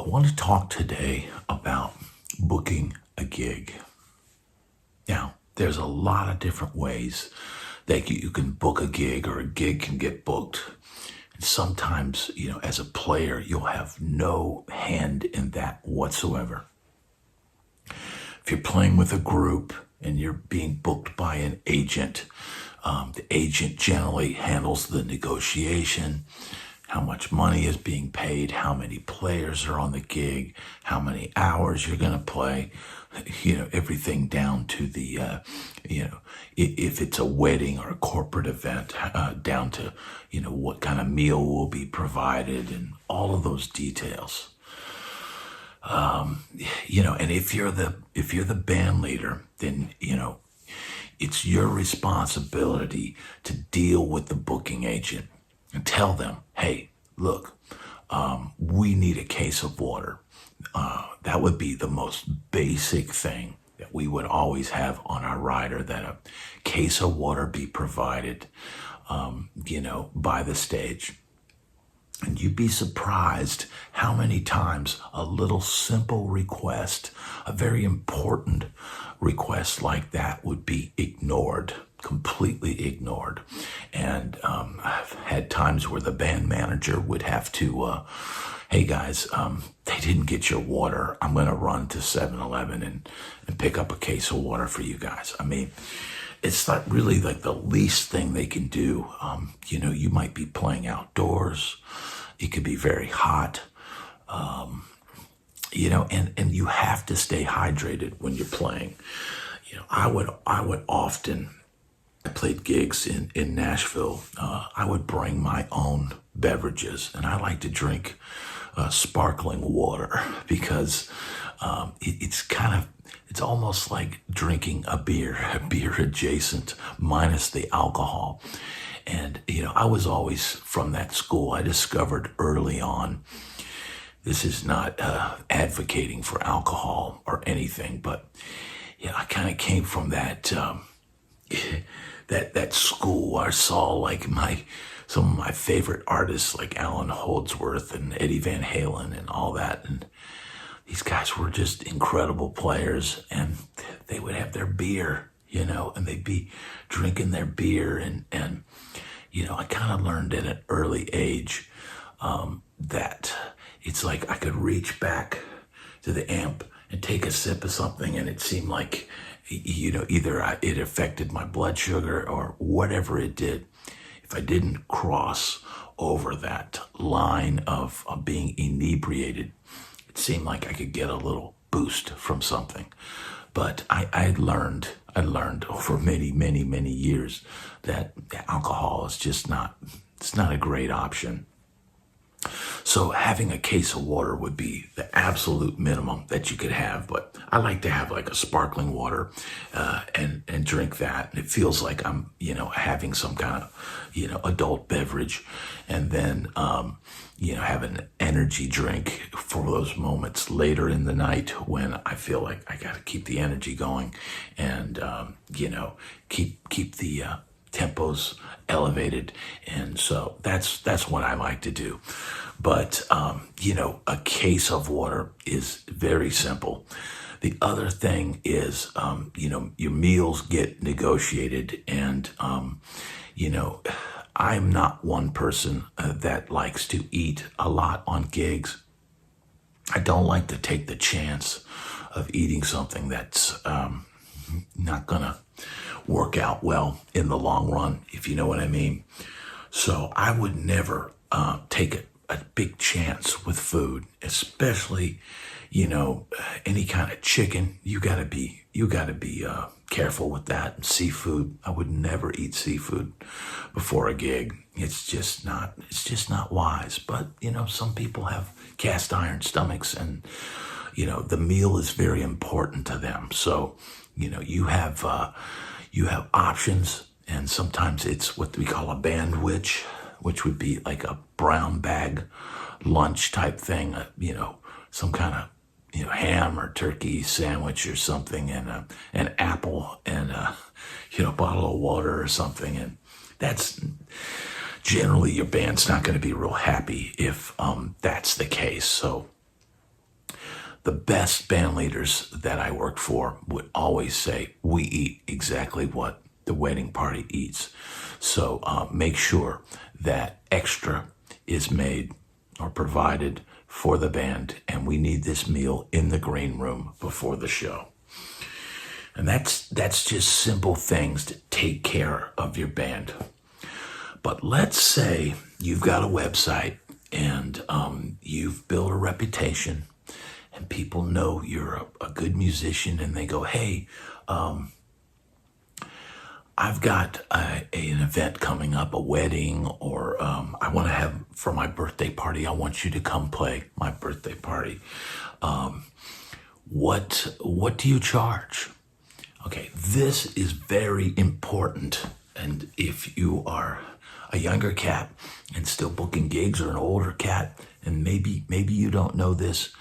I want to talk today about booking a gig. Now, there's a lot of different ways that you can book a gig or a gig can get booked. And sometimes, as a player, you'll have no hand in that whatsoever. If you're playing with a group and you're being booked by an agent, the agent generally handles the negotiation, how much money is being paid, how many players are on the gig, how many hours you're going to play, everything down to the, if it's a wedding or a corporate event, down to, what kind of meal will be provided and all of those details. And if you're the band leader, then, it's your responsibility to deal with the booking agent and tell them, hey, look, we need a case of water. That would be the most basic thing that we would always have on our rider, that a case of water be provided, by the stage. And you'd be surprised how many times a little simple request, a very important request like that, would be ignored, completely ignored. And I've had times where the band manager would have to, hey guys, they didn't get your water. I'm going to run to 7-Eleven and pick up a case of water for you guys. I mean, it's not really like the least thing they can do. You might be playing outdoors. It could be very hot, and you have to stay hydrated when you're playing. I would often, I played gigs in Nashville. I would bring my own beverages, and I like to drink sparkling water because it's almost like drinking a beer adjacent, minus the alcohol. And, I was always from that school. I discovered early on, this is not advocating for alcohol or anything, but, I kind of came from that, that school. I saw like some of my favorite artists like Alan Holdsworth and Eddie Van Halen and all that. And these guys were just incredible players, and they would have their beer, and they'd be drinking their beer. And I kind of learned at an early age that it's like I could reach back to the amp and take a sip of something, and it seemed like, either it affected my blood sugar or whatever it did. If I didn't cross over that line of being inebriated, it seemed like I could get a little boost from something. But I learned over many, many, many years that alcohol is just it's not a great option. So having a case of water would be the absolute minimum that you could have. But I like to have like a sparkling water and drink that. And it feels like I'm, having some kind of, adult beverage. And then, have an energy drink for those moments later in the night when I feel like I got to keep the energy going and, keep the tempos elevated. And so that's what I like to do. But, a case of water is very simple. The other thing is, your meals get negotiated. And, I'm not one person that likes to eat a lot on gigs. I don't like to take the chance of eating something that's not going to work out well in the long run, if you know what I mean. So I would never take a big chance with food, especially, any kind of chicken. You gotta be careful with that. And seafood, I would never eat seafood before a gig. It's just not wise. But, some people have cast iron stomachs, and, the meal is very important to them. So, you have options, and sometimes it's what we call a bandwich, which would be like a brown bag lunch type thing, some kind of, ham or turkey sandwich or something, and an apple and a bottle of water or something. And that's generally, your band's not going to be real happy if that's the case. So the best band leaders that I worked for would always say, we eat exactly what the wedding party eats. So make sure that extra is made or provided for the band, and we need this meal in the green room before the show. And that's just simple things to take care of your band. But let's say you've got a website and you've built a reputation, and people know you're a good musician, and they go, hey, I've got an event coming up, a wedding, or I want to have, for my birthday party, I want you to come play my birthday party. What do you charge? Okay, this is very important. And if you are a younger cat and still booking gigs, or an older cat, and maybe you don't know this,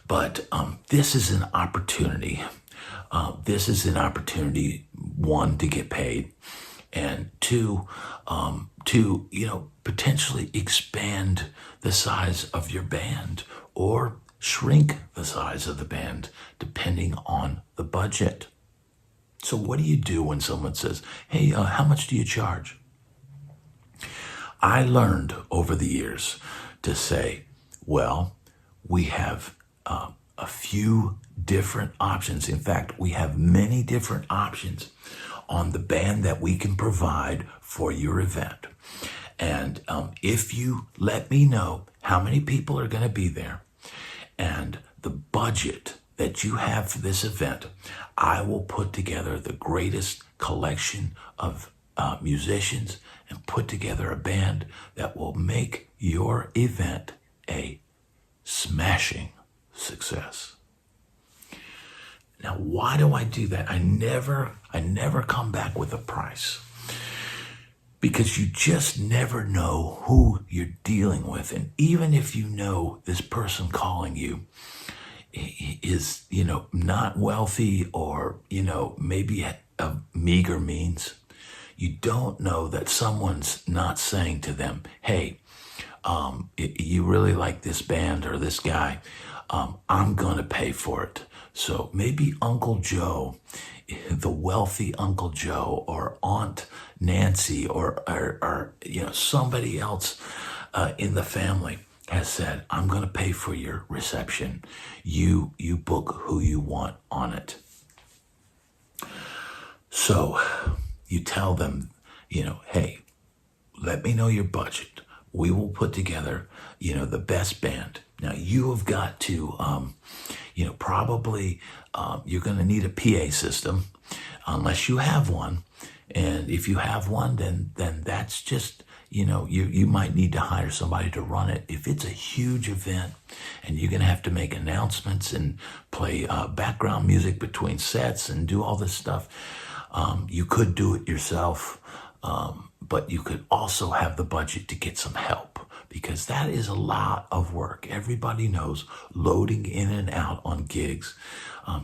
but this is an opportunity. This is an opportunity, one, to get paid, and two, to potentially expand the size of your band or shrink the size of the band depending on the budget. So what do you do when someone says, hey, how much do you charge? I learned over the years to say, well, we have a few different options. In fact, we have many different options on the band that we can provide for your event. And if you let me know how many people are going to be there and the budget that you have for this event, I will put together the greatest collection of musicians and put together a band that will make your event a smashing success. Now, why do I do that? I never come back with a price, because you just never know who you're dealing with. And even if you know this person calling you is, not wealthy, or, maybe of meager means, you don't know that someone's not saying to them, hey, you really like this band or this guy, I'm going to pay for it. So maybe Uncle Joe, the wealthy Uncle Joe, or Aunt Nancy, or somebody else in the family has said, I'm going to pay for your reception. You book who you want on it. So you tell them, hey, let me know your budget. We will put together, the best band. Now you have got to, probably you're going to need a PA system, unless you have one. And if you have one, then that's just, you might need to hire somebody to run it. If it's a huge event and you're going to have to make announcements and play background music between sets and do all this stuff, you could do it yourself, but you could also have the budget to get some help, because that is a lot of work. Everybody knows loading in and out on gigs.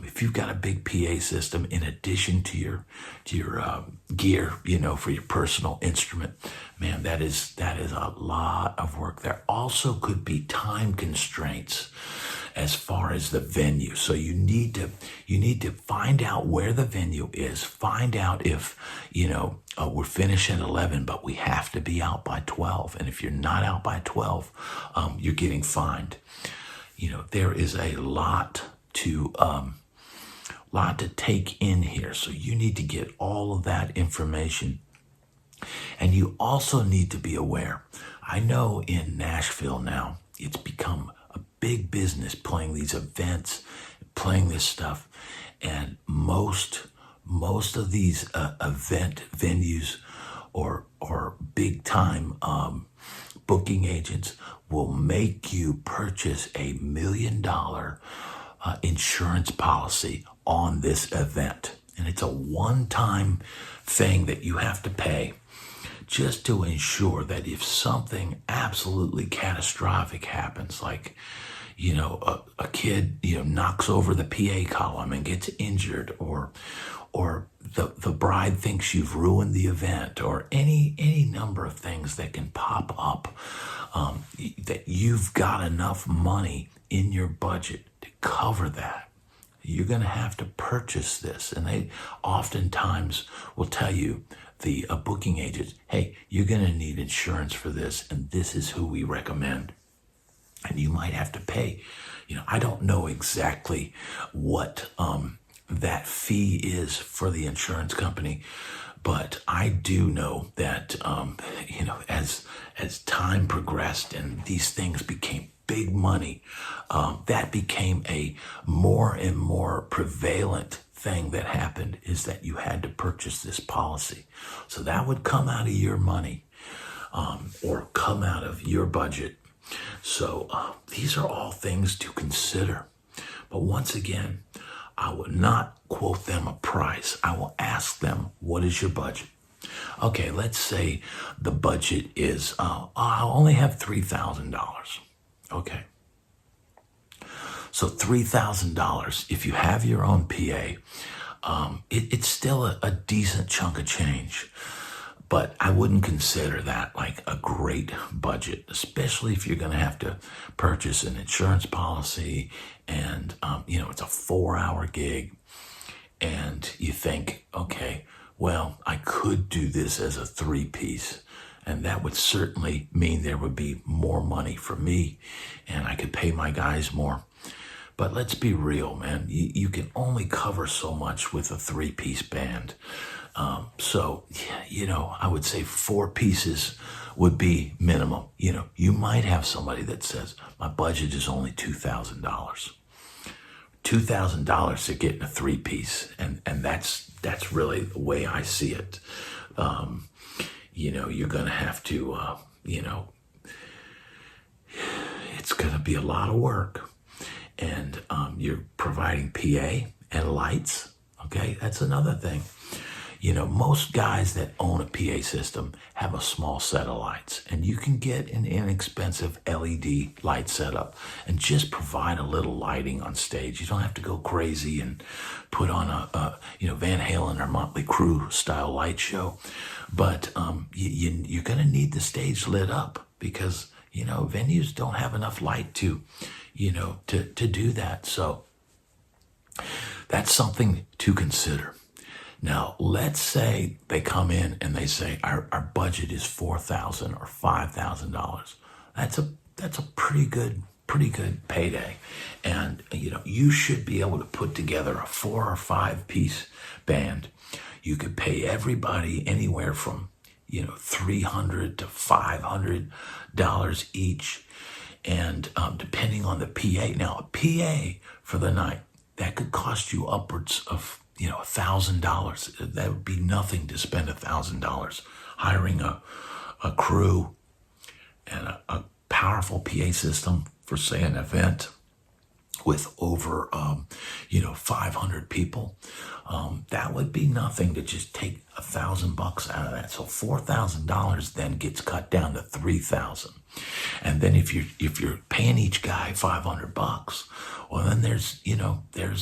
If you've got a big PA system in addition to your gear, for your personal instrument, man, that is a lot of work. There also could be time constraints as far as the venue. So you need to find out where the venue is. Find out if, we're finished at 11, but we have to be out by 12. And if you're not out by 12, you're getting fined. There is a lot to take in here. So you need to get all of that information. And you also need to be aware. I know in Nashville now, it's become a big business playing these events, playing this stuff. And most of these event venues or big time booking agents will make you purchase $1 million insurance policy on this event. And it's a one-time thing that you have to pay just to ensure that if something absolutely catastrophic happens, like, a kid, knocks over the PA column and gets injured, or the bride thinks you've ruined the event, or any number of things that can pop up, that you've got enough money in your budget to cover that. You're going to have to purchase this. And they oftentimes will tell you, the booking agents, hey, you're going to need insurance for this, and this is who we recommend. And you might have to pay. I don't know exactly what that fee is for the insurance company, but I do know that, as time progressed and these things became big money, that became a more and more prevalent thing that happened, is that you had to purchase this policy. So that would come out of your money, or come out of your budget. So these are all things to consider. But once again, I will not quote them a price. I will ask them, what is your budget? Okay, let's say the budget is, I only have $3,000. Okay. So $3,000, if you have your own PA, it's still a decent chunk of change. But I wouldn't consider that like a great budget, especially if you're going to have to purchase an insurance policy and, it's a 4-hour gig. And you think, okay, well, I could do this as a 3-piece. And that would certainly mean there would be more money for me and I could pay my guys more. But let's be real, man. You can only cover so much with a 3-piece band. So, I would say 4 pieces would be minimum. You might have somebody that says, my budget is only $2,000. $2,000 to get in a 3-piece. And that's really the way I see it. You're going to have to, it's going to be a lot of work. And you're providing PA and lights. Okay, that's another thing. Most guys that own a PA system have a small set of lights, and you can get an inexpensive LED light setup and just provide a little lighting on stage. You don't have to go crazy and put on a Van Halen or Motley Crue style light show, but you're going to need the stage lit up because venues don't have enough light to do that. So that's something to consider. Now, let's say they come in and they say our budget is $4,000 or $5,000. That's a pretty good payday, and you should be able to put together a 4 or 5-piece band. You could pay everybody anywhere from $300 to $500 each, and depending on the PA. Now, a PA for the night that could cost you upwards of $1,000. That would be nothing to spend $1,000 hiring a crew and a powerful PA system for, say, an event with over 500 people. That would be nothing to just take $1,000 out of that. So $4,000 then gets cut down to $3,000. And then if you're paying each guy $500, well, then there's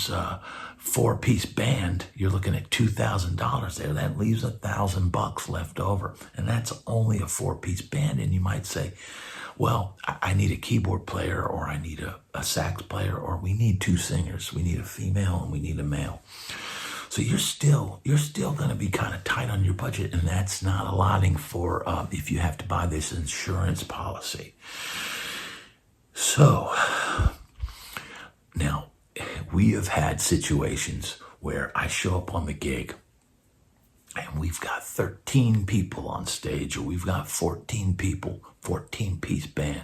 a 4-piece band. You're looking at $2,000 there. That leaves $1,000 left over, and that's only a 4-piece band. And you might say, well, I need a keyboard player, or I need a sax player, or we need 2 singers. We need a female and we need a male. So you're still going to be kind of tight on your budget, and that's not allotting for if you have to buy this insurance policy. So now we have had situations where I show up on the gig and we've got 13 people on stage, or we've got 14 people, 14-piece band.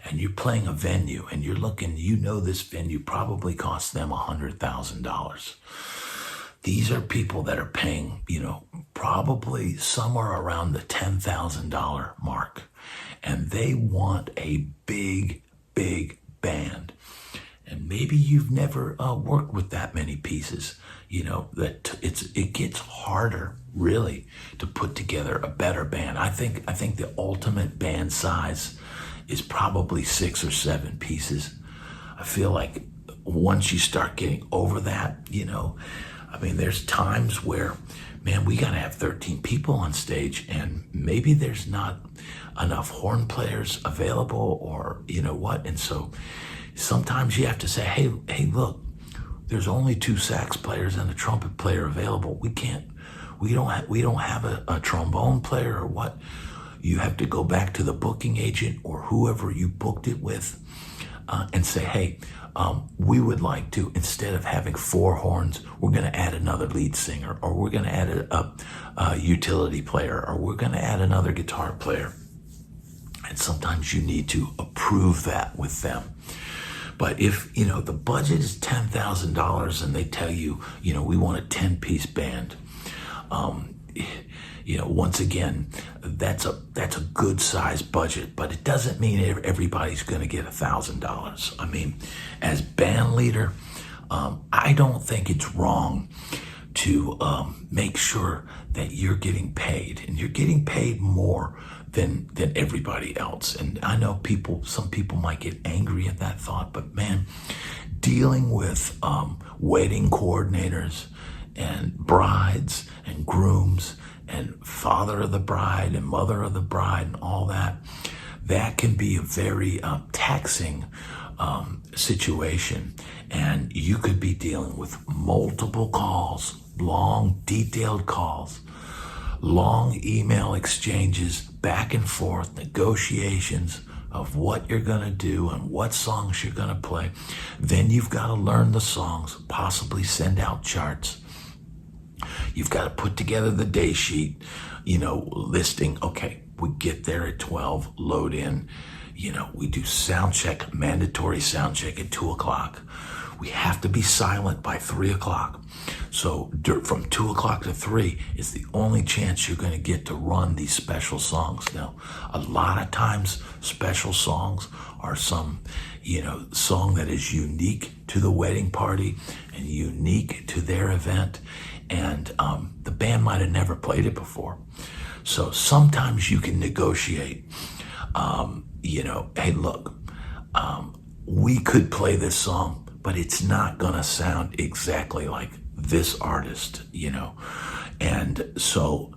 And you're playing a venue and you're looking, this venue probably cost them $100,000. These are people that are paying, probably somewhere around the $10,000 mark. And they want a big, big band. And maybe you've never worked with that many pieces. It gets harder, really, to put together a better band. I think the ultimate band size is probably 6 or 7 pieces. I feel like once you start getting over that, I mean, there's times where, man, we got to have 13 people on stage, and maybe there's not enough horn players available, or what. And so sometimes you have to say, hey, look, there's only 2 sax players and a trumpet player available. We don't have a trombone player, or what. You have to go back to the booking agent or whoever you booked it with, and say, hey, we would like to, instead of having 4 horns, we're going to add another lead singer, or we're going to add a utility player, or we're going to add another guitar player. And sometimes you need to approve that with them. But if, the budget is $10,000 and they tell you, we want a 10-piece band, once again, that's a good size budget, but it doesn't mean everybody's going to get $1,000. I mean, as band leader, I don't think it's wrong to make sure that you're getting paid, and you're getting paid more than everybody else. And I know some people might get angry at that thought, but man, dealing with wedding coordinators and brides and grooms and father of the bride and mother of the bride and all that can be a very taxing situation. And you could be dealing with multiple calls, long, detailed calls, long email exchanges, back and forth, negotiations of what you're going to do and what songs you're going to play. Then you've got to learn the songs, possibly send out charts. You've got to put together the day sheet, listing, okay, we get there at 12, load in, we do sound check, mandatory sound check at 2 o'clock. We have to be silent by 3 o'clock. So from 2 o'clock to 3 is the only chance you're going to get to run these special songs. Now, a lot of times special songs are some, song that is unique to the wedding party and unique to their event. And the band might have never played it before. So sometimes you can negotiate, hey, look, we could play this song, but it's not going to sound exactly like this artist, And so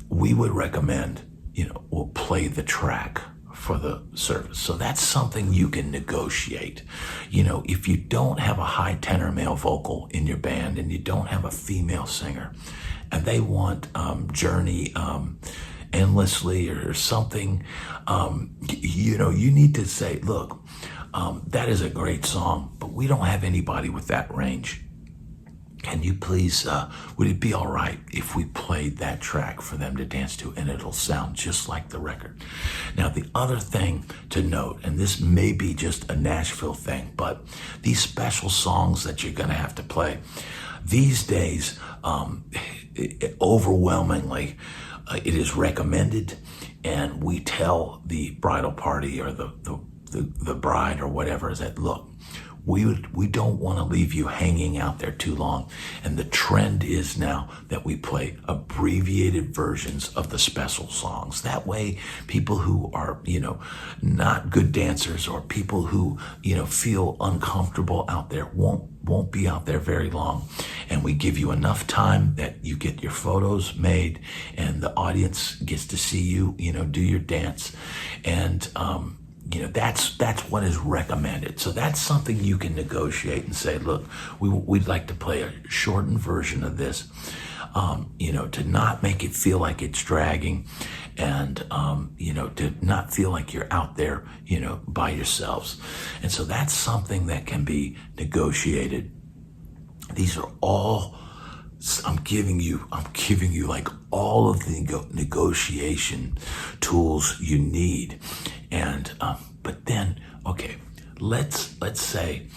we would recommend, we'll play the track for the service. So that's something you can negotiate. If you don't have a high tenor male vocal in your band and you don't have a female singer and they want Journey Endlessly or something, you need to say, look, that is a great song, but we don't have anybody with that range. Can you please, would it be all right if we played that track for them to dance to, and it'll sound just like the record? Now, the other thing to note, and this may be just a Nashville thing, but these special songs that you're going to have to play, these days, overwhelmingly, it is recommended, and we tell the bridal party or the bride or whatever is that, look, we don't want to leave you hanging out there too long. And the trend is now that we play abbreviated versions of the special songs. That way, people who are, not good dancers or people who, feel uncomfortable out there won't be out there very long. And we give you enough time that you get your photos made and the audience gets to see you, do your dance. And, that's what is recommended. So that's something you can negotiate and say, look, we'd like to play a shortened version of this, to not make it feel like it's dragging and, to not feel like you're out there, by yourselves. And so that's something that can be negotiated. These are all, I'm giving you like all of the negotiation tools you need. And, but then, okay, let's say,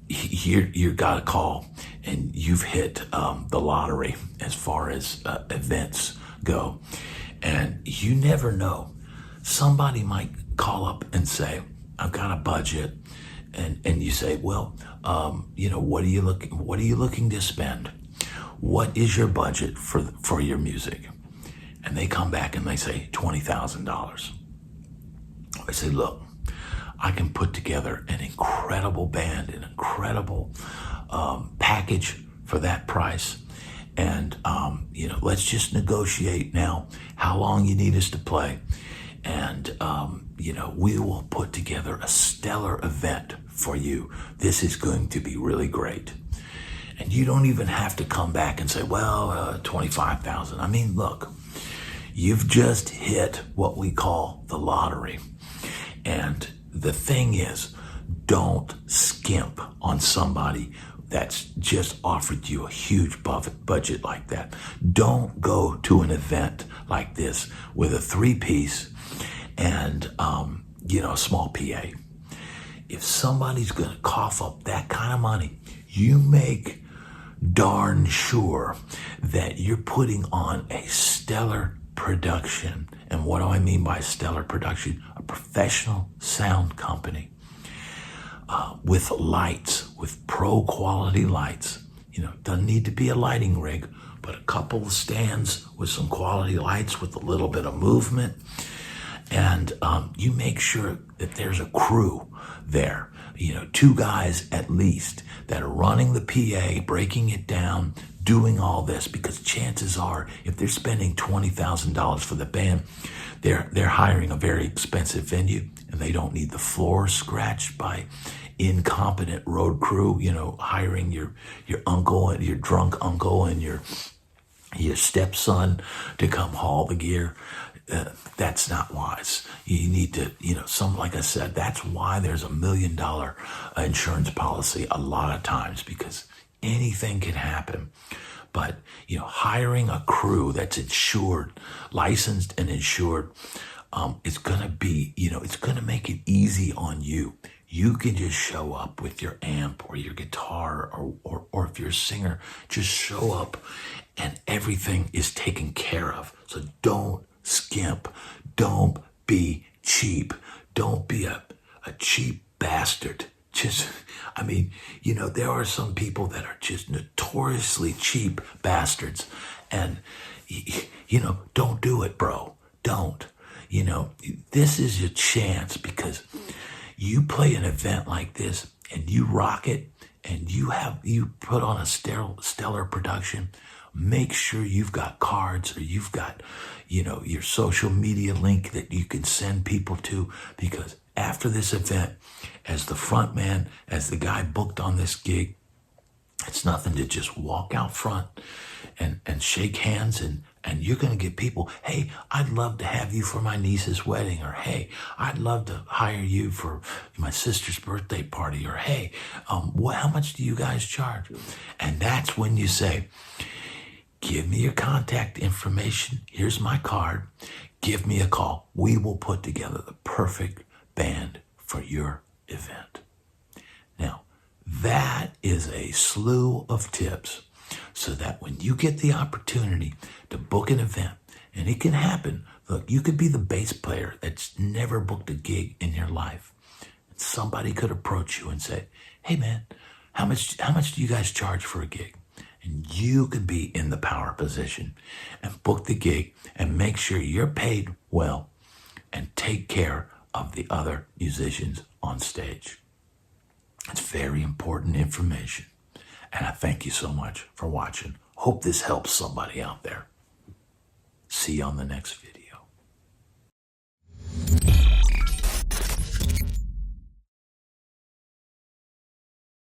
you got a call and you've hit, the lottery as far as, events go. And you never know. Somebody might call up and say, I've got a budget. And you say, well, what are you looking to spend? What is your budget for your music? And they come back and they say $20,000. I say, look, I can put together an incredible band, an incredible package for that price. And, let's just negotiate now how long you need us to play. And, we will put together a stellar event for you. This is going to be really great. And you don't even have to come back and say, well, 25,000. I mean, look, you've just hit what we call the lottery. And the thing is, don't skimp on somebody that's just offered you a huge budget like that. Don't go to an event like this with a 3-piece and, a small PA. If somebody's going to cough up that kind of money, you make darn sure that you're putting on a stellar production. And what do I mean by stellar production? A professional sound company with lights, with pro quality lights. Doesn't need to be a lighting rig, but a couple of stands with some quality lights with a little bit of movement. And you make sure that there's a crew there, 2 guys at least that are running the PA, breaking it down, doing all this, because chances are if they're spending $20,000 for the band, they're hiring a very expensive venue, and they don't need the floor scratched by incompetent road crew, hiring your uncle and your drunk uncle and your stepson to come haul the gear. That's not wise. You need to, like I said, that's why there's $1 million insurance policy a lot of times, because anything can happen. But, hiring a crew that's insured, licensed and insured, it's going to be, it's going to make it easy on you. You can just show up with your amp or your guitar or if you're a singer, just show up and everything is taken care of. So don't skimp. Don't be cheap. Don't be a cheap bastard. There are some people that are just notoriously cheap bastards. And, don't do it, bro. Don't. This is your chance, because you play an event like this and you rock it and you put on a stellar production. Make sure you've got cards, or you've got, your social media link that you can send people to, because after this event, as the front man, as the guy booked on this gig, it's nothing to just walk out front and shake hands and you're going to get people, hey, I'd love to have you for my niece's wedding, or hey, I'd love to hire you for my sister's birthday party, or hey, how much do you guys charge? And that's when you say, give me your contact information. Here's my card. Give me a call. We will put together the perfect band for your event. Now, that is a slew of tips so that when you get the opportunity to book an event, and it can happen, look, you could be the bass player that's never booked a gig in your life. And somebody could approach you and say, hey man, how much do you guys charge for a gig? And you could be in the power position and book the gig and make sure you're paid well and take care of the other musicians on stage. It's very important information. And I thank you so much for watching. Hope this helps somebody out there. See you on the next video.